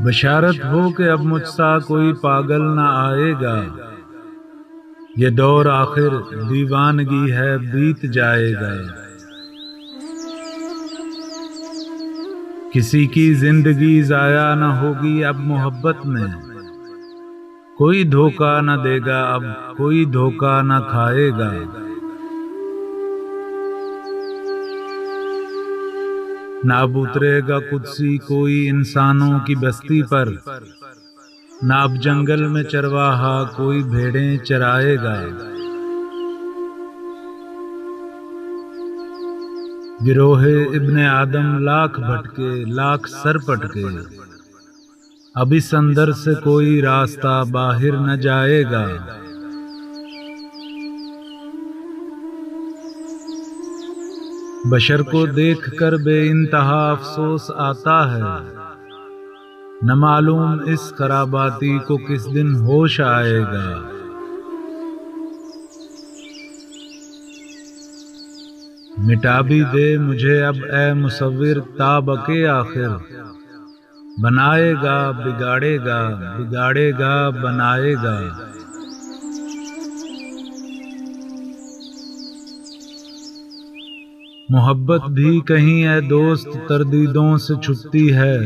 بشارت ہو کہ اب مجھ سا کوئی پاگل نہ آئے گا، یہ دور آخر دیوانگی ہے بیت جائے گا۔ کسی کی زندگی ضائع نہ ہوگی اب محبت میں، کوئی دھوکہ نہ دے گا اب کوئی دھوکہ نہ کھائے گا۔ نہ اب اترے گا قدسی کوئی انسانوں کی بستی پر، نہ اب جنگل میں چرواہا کوئی بھیڑیں چرائے گا۔ گروہ ابن آدم لاکھ بھٹکے لاکھ سر پٹکے، اب اس اندر سے کوئی راستہ باہر نہ جائے گا۔ بشر کو دیکھ کر بے انتہا افسوس آتا ہے، نہ معلوم اس خراباتی کو کس دن ہوش آئے گا۔ مٹا بھی دے مجھے اب اے مصور تابک آخر، بنائے گا بگاڑے گا بگاڑے گا بنائے گا۔ محبت بھی کہیں اے دوست تردیدوں سے چھپتی ہے،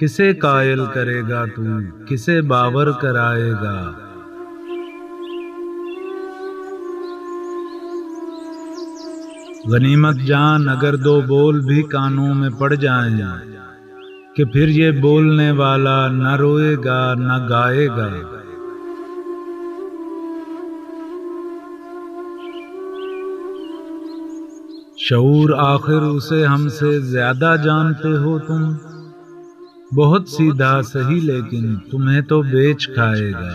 کسے قائل کرے گا تو کسے باور کرائے گا۔ غنیمت جان اگر دو بول بھی کانوں میں پڑ جائیں، کہ پھر یہ بولنے والا نہ روئے گا نہ گائے گا۔ شعور آخر اسے ہم سے زیادہ جانتے ہو تم، بہت سیدھا سہی لیکن تمہیں تو بیچ کھائے گا۔